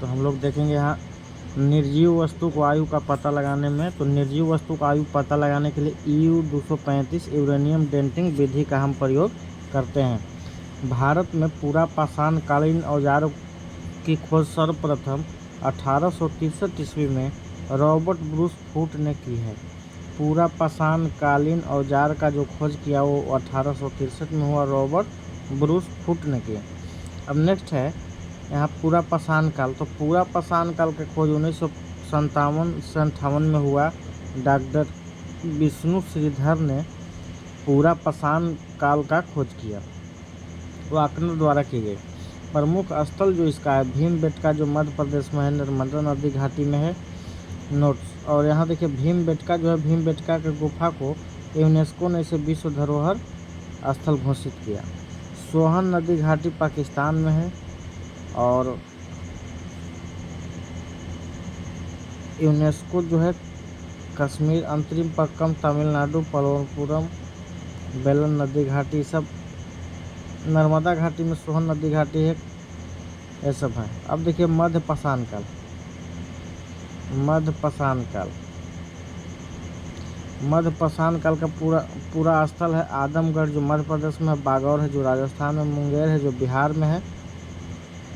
तो हम लोग देखेंगे यहाँ निर्जीव वस्तु को आयु का पता लगाने में। तो निर्जीव वस्तु का आयु पता लगाने के लिए EU-235 यूरेनियम डेटिंग विधि का हम प्रयोग करते हैं। भारत में पूरा पाषाणकालीन औजारों की खोज सर्वप्रथम 1863 ईस्वी में रॉबर्ट ब्रूस फूट ने की है। पूरा पाषाणकालीन औजार का जो खोज किया वो 1863 में हुआ, रॉबर्ट ब्रूस फूट ने किया। अब नेक्स्ट है यहाँ पूरा पाषाण काल। तो पूरा पाषाण काल की खोज 1957 में हुआ। डॉक्टर विष्णु श्रीधर ने पूरा पाषाण काल का खोज किया, वो आकलन द्वारा की गई। प्रमुख स्थल जो इसका है भीमबेटका, जो मध्य प्रदेश में है, नर्मदा नदी घाटी में है। नोट्स, और यहाँ देखिए भीमबेटका जो है, भीमबेटका के गुफा को यूनेस्को ने इसे विश्व धरोहर स्थल घोषित किया। सोहन नदी घाटी पाकिस्तान में है, और यूनेस्को जो है कश्मीर, अंतरिम पक्कम, तमिलनाडु, पलवरपुरम, बेलन नदी घाटी, सब नर्मदा घाटी में सोहन नदी घाटी है, ये सब है। अब देखिए मध्य पाषाण काल। मध्य पाषाण काल, मध्य पाषाण काल का पूरा स्थल है आदमगढ़ जो मध्य प्रदेश में है, बागौर है जो राजस्थान में, मुंगेर है जो बिहार में है,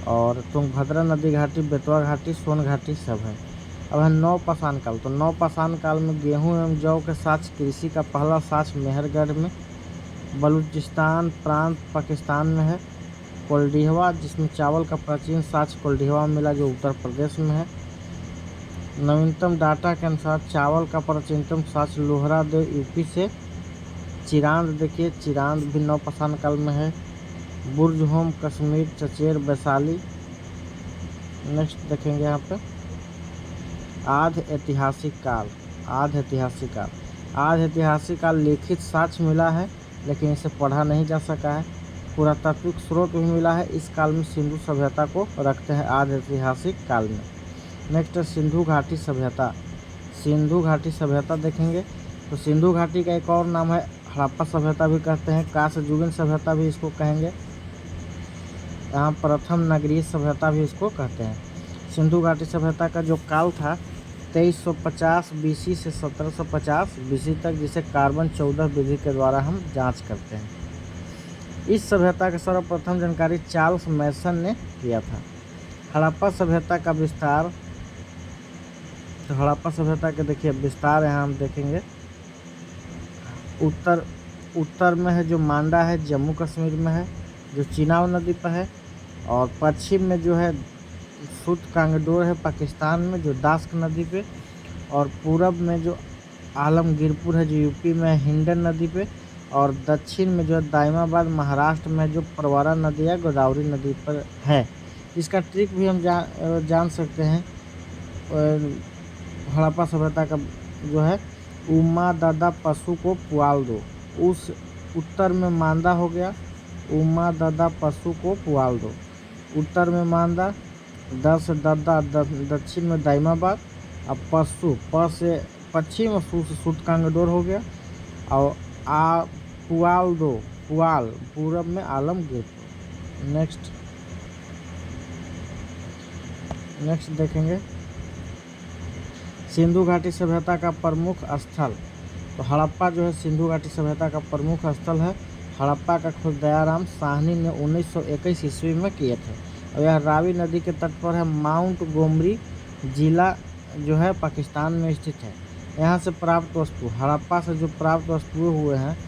और तुंगभद्रा नदी घाटी, बेतवा घाटी, सोन घाटी सब है। अब है नव पाषाण काल। तो नव पाषाण काल में गेहूं एवं जौ के साक्ष्य कृषि का पहला साक्ष्य मेहरगढ़ में, बलूचिस्तान प्रांत पाकिस्तान में है। कोल्डिहवा, जिसमें चावल का प्राचीन साक्ष्य कोल्डिहवा मिला जो उत्तर प्रदेश में है। नवीनतम डाटा के अनुसार चावल का प्राचीनतम साक्ष्य लोहरा देव यूपी से। चिरांद, देखिए चिरांद भी नव पाषाण काल में है। बुर्जहोम कश्मीर, चचेर वैशाली। नेक्स्ट देखेंगे यहाँ पे आध ऐतिहासिक काल। आध ऐतिहासिक काल, आध ऐतिहासिक काल लिखित साक्ष्य मिला है लेकिन इसे पढ़ा नहीं जा सका है। पुरातात्विक स्रोत भी मिला है। इस काल में सिंधु सभ्यता को रखते हैं आध ऐतिहासिक काल में। नेक्स्ट है सिंधु घाटी सभ्यता। सिंधु घाटी सभ्यता देखेंगे तो सिंधु घाटी का एक और नाम है हड़प्पा सभ्यता भी कहते हैं, कांस्ययुगीन सभ्यता भी इसको कहेंगे, यहाँ प्रथम नगरीय सभ्यता भी इसको कहते हैं। सिंधु घाटी सभ्यता का जो काल था 2350 BC से 1750 BC तक, जिसे कार्बन 14 विधि के द्वारा हम जांच करते हैं। इस सभ्यता की सर्वप्रथम जानकारी चार्ल्स मैसन ने किया था। हड़प्पा सभ्यता का विस्तार। तो हड़प्पा सभ्यता के देखिए विस्तार यहाँ हम देखेंगे। उत्तर में है जो मांडा है, जम्मू कश्मीर में है जो चिनाब नदी पर है, और पश्चिम में जो है सुत कांगडोर है पाकिस्तान में जो दास्क नदी पे, और पूरब में जो आलमगीरपुर है जो यूपी में हिंडन नदी पे, और दक्षिण में जो है दाइमाबाद महाराष्ट्र में जो प्रवरा नदी है गोदावरी नदी पर है। इसका ट्रिक भी हम जान सकते हैं। हड़प्पा सभ्यता का जो है उमा दादा पशु को पुआल दो। उस उत्तर में मांदा हो गया, उमा दादा पशु को पुआल दो। उत्तर में मांदा, दस दद्दा, दक्षिण में दाइमाबाद, अब पशु प से पश्चिम और सु से सुत कांगडोर हो गया, और पुआल दो, पुआल पूरब में आलमगीरपुर। नेक्स्ट देखेंगे सिंधु घाटी सभ्यता का प्रमुख स्थल। तो हड़प्पा जो है सिंधु घाटी सभ्यता का प्रमुख स्थल है। हड़प्पा का खोज दयाराम साहनी ने 1921 ईस्वी में किए थे, और यह रावी नदी के तट पर है। माउंट गोमरी जिला जो है पाकिस्तान में स्थित है। यहाँ से प्राप्त वस्तु, हड़प्पा से जो प्राप्त वस्तुएं हुए हैं,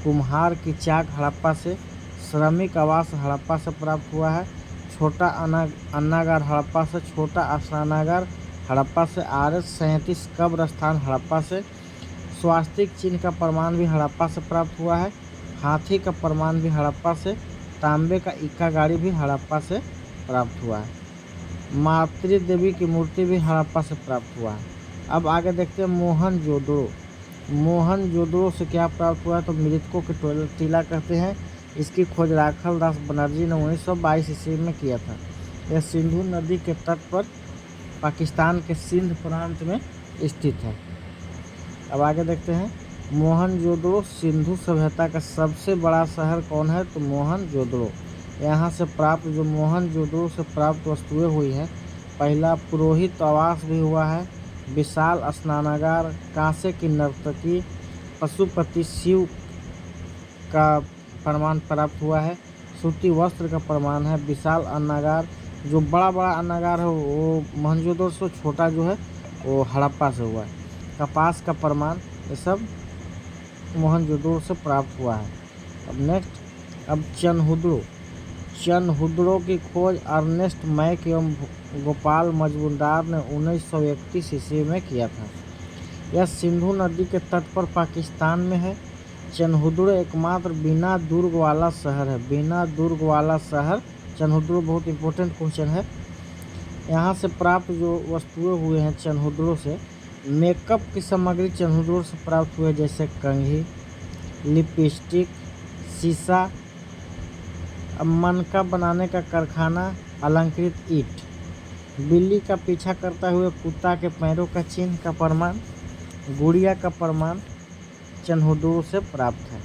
कुम्हार की चाक हड़प्पा से, श्रमिक आवास हड़प्पा से प्राप्त हुआ है, छोटा अन्नागार हड़प्पा से, छोटा स्नानागार हड़प्पा से, RS-37 कब्र स्थान हड़प्पा से, स्वास्तिक चिन्ह का प्रमाण भी हड़प्पा से प्राप्त हुआ है, हाथी का प्रमाण भी हड़प्पा से, तांबे का इक्का गाड़ी भी हड़प्पा से प्राप्त हुआ है, मातृ देवी की मूर्ति भी हड़प्पा से प्राप्त हुआ है। अब आगे देखते हैं मोहनजोदड़ो। मोहनजोदड़ो से क्या प्राप्त हुआ है, तो मृतकों के टीला कहते हैं। इसकी खोज राखल दास बनर्जी ने 1922 ईस्वी में किया था। यह सिंधु नदी के तट पर पाकिस्तान के सिंध प्रांत में स्थित है। अब आगे देखते हैं मोहनजोदड़ो सिंधु सभ्यता का सबसे बड़ा शहर कौन है, तो मोहनजोदड़ो। यहाँ से प्राप्त जो मोहनजोदड़ो से प्राप्त वस्तुएं हुई हैं पहला पुरोहित आवास भी हुआ है, विशाल स्नानागार, कांसे की नर्तकी, पशुपति शिव का प्रमाण प्राप्त हुआ है, सूती वस्त्र का प्रमाण है, विशाल अन्नागार, जो बड़ा बड़ा अन्नागार है वो मोहनजोदड़ो से, छोटा जो है वो हड़प्पा से हुआ है, कपास का प्रमाण, ये सब मोहनजोदड़ो से प्राप्त हुआ है। अब नेक्स्ट, अब चनहुदड़ो की खोज अर्नेस्ट मैक एवं गोपाल मजूमदार ने 1931 ईस्वी में किया था। यह सिंधु नदी के तट पर पाकिस्तान में है। चनहुदड़ो एकमात्र बिना दुर्ग वाला शहर है। बिना दुर्ग वाला शहर चनहुदड़ो बहुत इंपॉर्टेंट क्वेश्चन है। यहाँ से प्राप्त जो वस्तुएं हुए हैं चनहुदड़ो से, मेकअप की सामग्री चनहुदड़ो से प्राप्त हुए, जैसे कंघी, लिपस्टिक, शीशा, मनका बनाने का कारखाना, अलंकृत ईंट, बिल्ली का पीछा करता हुए कुत्ता के पैरों का चिन्ह का प्रमाण, गुड़िया का प्रमाण चनहुदड़ो से प्राप्त है।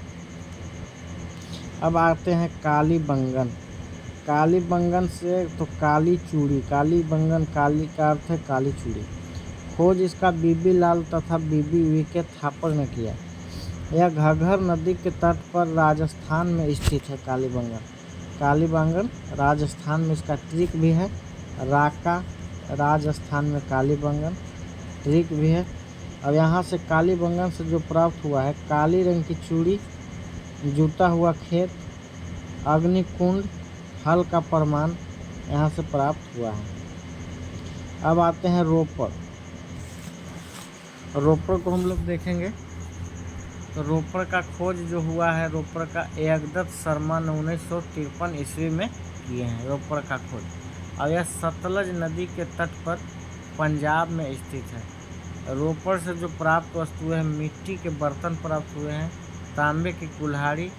अब आते हैं कालीबंगन। कालीबंगन से तो काली चूड़ी, कालीबंगन, काली का अर्थ है काली चूड़ी। खोज इसका बीबी लाल तथा बीबी वी.के. थापर ने किया। यह घग्गर नदी के तट पर राजस्थान में स्थित है। कालीबंगन राजस्थान में, इसका ट्रिक भी है। राका राजस्थान में कालीबंगन, ट्रिक भी है। अब यहाँ से कालीबंगन से जो प्राप्त हुआ है, काली रंग की चूड़ी, जूता हुआ खेत, अग्निकुंड, हल का प्रमाण यहाँ से प्राप्त हुआ है। अब आते हैं रोपड़। रोपड़ को हम लोग देखेंगे तो रोपड़ का खोज जो हुआ है, रोपड़ का एकदत्त शर्मा ने 1953 ईस्वी में किए हैं रोपड़ का खोज। और यह सतलज नदी के तट पर पंजाब में स्थित है। रोपड़ से जो प्राप्त वस्तुएं हैं, मिट्टी के बर्तन प्राप्त हुए हैं, तांबे की कुल्हाड़ी,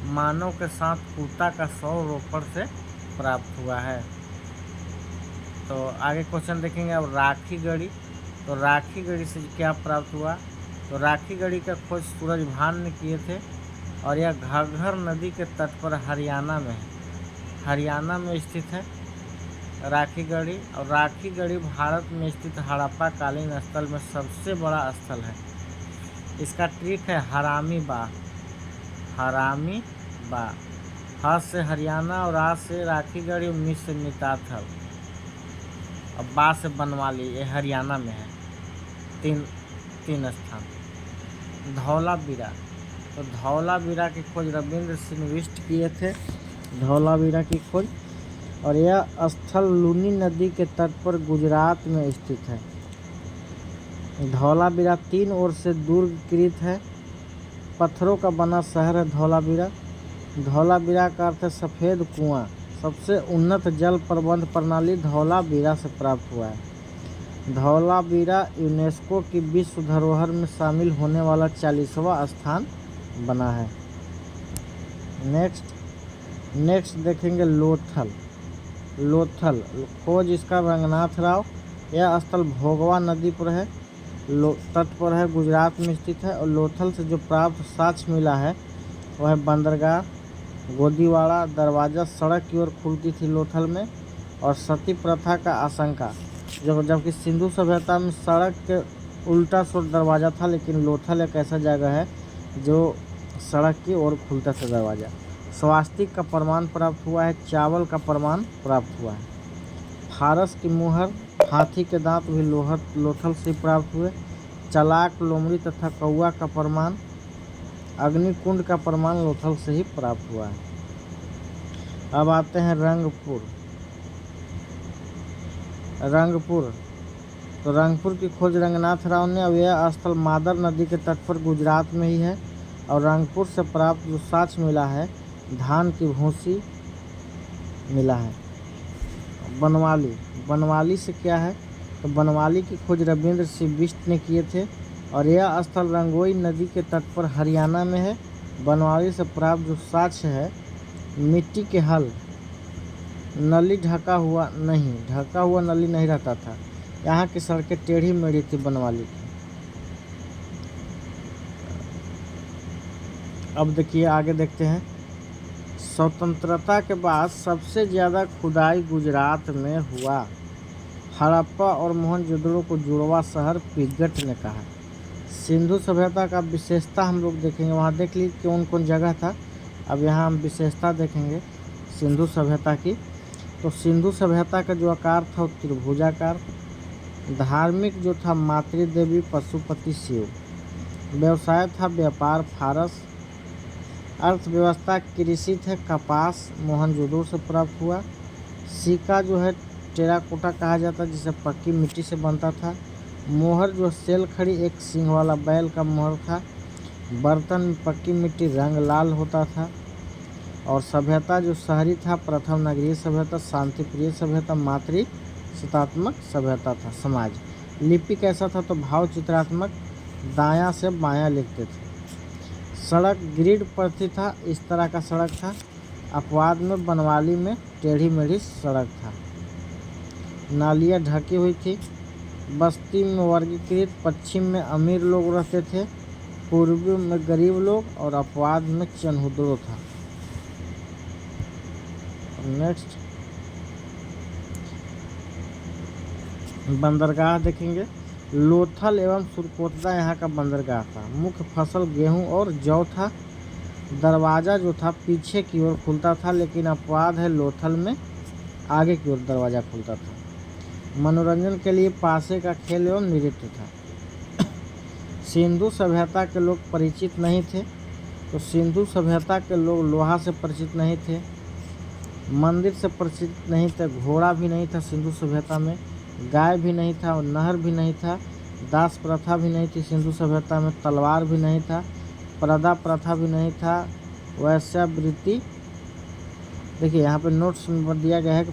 मानव के साथ कुत्ता का शव रोपड़ से प्राप्त हुआ है। तो आगे क्वेश्चन देखेंगे। अब राखी गढ़ी, तो राखी गढ़ी से क्या प्राप्त हुआ, तो राखी गढ़ी का खोज सूरजभान ने किए थे। और यह घग्गर नदी के तट पर हरियाणा में है, हरियाणा में स्थित है राखी गढ़ी। और राखी गढ़ी भारत में स्थित हड़प्पा कालीन स्थल में सबसे बड़ा स्थल है। इसका ट्रिक है हरामी बा, हरामी बा, ह से हरियाणा और रा से राखी गढ़ी, मी से मिताथल, और बा से बनवाली, ये हरियाणा में है। तीन स्थान। धौलावीरा, तो धौलावीरा की खोज रविंद्र सिंह बिष्ट किए थे, धौलावीरा की खोज। और यह स्थल लूनी नदी के तट पर गुजरात में स्थित है। धौलावीरा 3 ओर से दुर्गकृत है, पत्थरों का बना शहर है धौलावीरा। धौलावीरा का अर्थ है सफ़ेद कुआं। सबसे उन्नत जल प्रबंध प्रणाली धौलावीरा से प्राप्त हुआ है। धौलावीरा यूनेस्को की विश्व धरोहर में शामिल होने वाला 40वां स्थान बना है। नेक्स्ट देखेंगे लोथल। खोज इसका रंगनाथ राव। यह स्थल भोगवा नदी पर है, तट पर है, गुजरात में स्थित है। और लोथल से जो प्राप्त साक्ष्य मिला है वह है बंदरगाह, गोदीवाड़ा दरवाज़ा सड़क की ओर खुलती थी लोथल में। और सती प्रथा का आशंका, जबकि सिंधु सभ्यता में सड़क के उल्टा सोर दरवाज़ा था, लेकिन लोथल एक ऐसा जगह है जो सड़क की ओर खुलता था दरवाज़ा। स्वास्तिक का प्रमाण प्राप्त हुआ है, चावल का प्रमाण प्राप्त हुआ है। फारस की मुहर, हाथी के दांत भी लोथल से प्राप्त हुए। चलाक, लोमड़ी तथा कौआ का प्रमाण, अग्निकुंड का प्रमाण लोथल से ही प्राप्त हुआ है। अब आते हैं रंगपुर। तो रंगपुर की खोज रंगनाथ राव ने। अब यह स्थल मादर नदी के तट पर गुजरात में ही है। और रंगपुर से प्राप्त जो साक्ष्य मिला है, धान की भूसी मिला है। बनवाली से क्या है, तो बनवाली की खोज रविंद्र सिंह बिष्ट ने किए थे। और यह स्थल रंगोई नदी के तट पर हरियाणा में है। बनवाली से प्राप्त जो साक्ष्य है, मिट्टी के हल, नली ढका हुआ नली नहीं रहता था। यहाँ की सड़कें टेढ़ी मेढ़ी थी बनवाली की। अब देखिए आगे देखते हैं। स्वतंत्रता के बाद सबसे ज़्यादा खुदाई गुजरात में हुआ। हड़प्पा और मोहनजोदड़ो को जुड़वा शहर पिगट ने कहा। सिंधु सभ्यता का विशेषता हम लोग देखेंगे, वहाँ देख लीजिए कौन कौन जगह था। अब यहाँ हम विशेषता देखेंगे सिंधु सभ्यता की। तो सिंधु सभ्यता का जो आकार था वो त्रिभुजाकार। धार्मिक जो था मातृदेवी पशुपति शिव। व्यवसाय था व्यापार फारस। अर्थव्यवस्था कृषि थे कपास मोहनजोदड़ो से प्राप्त हुआ। सिक्का जो है टेराकोटा कहा जाता है जिसे पक्की मिट्टी से बनता था। मोहर जो सेल खड़ी एक सींग वाला बैल का मोहर था। बर्तन में पक्की मिट्टी रंग लाल होता था। और सभ्यता जो शहरी था प्रथम नगरीय सभ्यता, शांतिप्रिय सभ्यता, मातृ सत्तात्मक सभ्यता था। समाज लिपि कैसा था तो भाव चित्रात्मक, दायां से बायां लिखते थे। सड़क ग्रिड पथी था, इस तरह का सड़क था। अपवाद में बनवाली में टेढ़ी मेढ़ी सड़क था। नालियाँ ढकी हुई थी। बस्ती में वर्गीकृत, पश्चिम में अमीर लोग रहते थे, पूर्वी में गरीब लोग और अपवाद में चनहुदड़ो था। नेक्स्ट बंदरगाह देखेंगे। लोथल एवं सुरकोटदा यहाँ का बंदरगाह था। मुख्य फसल गेहूं और जौ था। दरवाज़ा जो था पीछे की ओर खुलता था, लेकिन अपवाद है लोथल में आगे की ओर दरवाज़ा खुलता था। मनोरंजन के लिए पासे का खेल एवं नृत्य था। सिंधु सभ्यता के लोग परिचित नहीं थे, तो सिंधु सभ्यता के लोग लोहा से परिचित नहीं थे, मंदिर से परिचित नहीं थे, घोड़ा भी नहीं था सिंधु सभ्यता में, गाय भी नहीं था और नहर भी नहीं था, दास प्रथा भी नहीं थी सिंधु सभ्यता में, तलवार भी नहीं था, पर्दा प्रथा भी नहीं था, वैश्यावृत्ति। देखिए यहाँ पे नोट्स में दिया गया है कि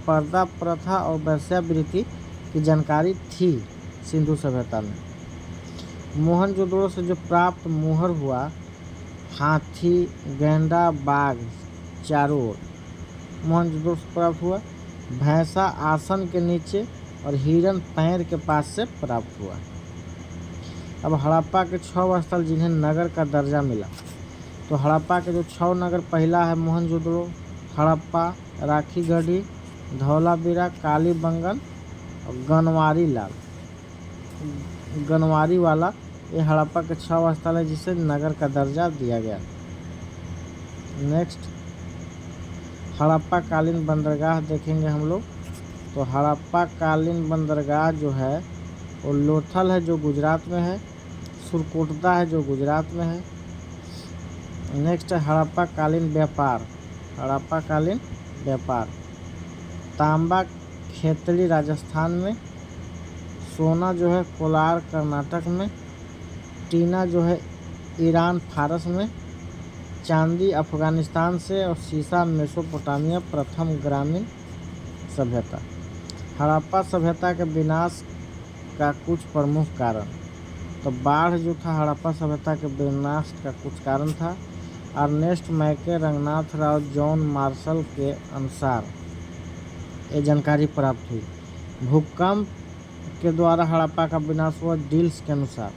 पर्दा प्रथा और वैश्यावृत्ति की जानकारी थी सिंधु सभ्यता में। मोहनजोदड़ो से जो प्राप्त मोहर हुआ, हाथी गैंडा बाघ चारों ओर मोहनजोदड़ो से प्राप्त हुआ। भैंसा आसन के नीचे और हिरन पैर के पास से प्राप्त हुआ। अब हड़प्पा के 6 स्थल जिन्हें नगर का दर्जा मिला। तो हड़प्पा के जो 6 नगर, पहला है मोहनजोदड़ो, हड़प्पा, राखीगढ़ी, धौलावीरा, कालीबंगन और गनवारी वाला, ये हड़प्पा के 6 स्थल है जिसे नगर का दर्जा दिया गया। नेक्स्ट हड़प्पा कालीन बंदरगाह देखेंगे हम लोग। तो हड़प्पा कालीन बंदरगाह जो है वो लोथल है जो गुजरात में है, सुरकोटदा है जो गुजरात में है। नेक्स्ट है हड़प्पा कालीन व्यापार। हड़प्पा कालीन व्यापार, तांबा खेतड़ी राजस्थान में, सोना जो है कोलार कर्नाटक में, टीना जो है ईरान फारस में, चांदी अफगानिस्तान से और शीशा मेसोपोटामिया। प्रथम ग्रामीण सभ्यता। हड़प्पा सभ्यता के विनाश का कुछ प्रमुख कारण, तो बाढ़ जो था हड़प्पा सभ्यता के विनाश का कुछ कारण था। अर्नेस्ट मैके, रंगनाथ राव, जॉन मार्शल के अनुसार ये जानकारी प्राप्त हुई। भूकंप के द्वारा हड़प्पा का विनाश हुआ डील्स के अनुसार।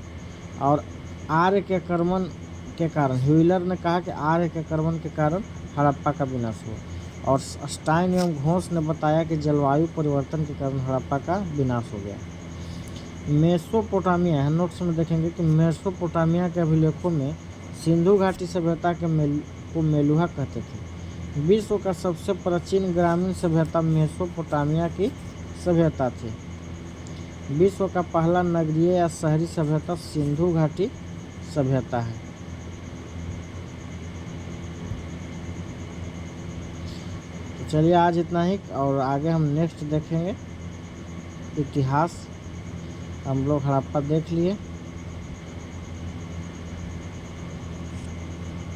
और आर्य के कर्मण के कारण, ह्यूलर ने कहा कि आर्य के कर्मण के कारण हड़प्पा का विनाश हुआ। और स्टाइन एवं घोष ने बताया कि जलवायु परिवर्तन के कारण हड़प्पा का विनाश हो गया। मेसोपोटामिया, नोट्स में देखेंगे कि मेसोपोटामिया के अभिलेखों में सिंधु घाटी सभ्यता के को मेलुहा कहते थे। विश्व का सबसे प्राचीन ग्रामीण सभ्यता मेसोपोटामिया की सभ्यता थी। विश्व का पहला नगरीय या शहरी सभ्यता सिंधु घाटी सभ्यता है। तो चलिए आज इतना ही, और आगे हम नेक्स्ट देखेंगे इतिहास। हम लोग हड़प्पा देख लिए।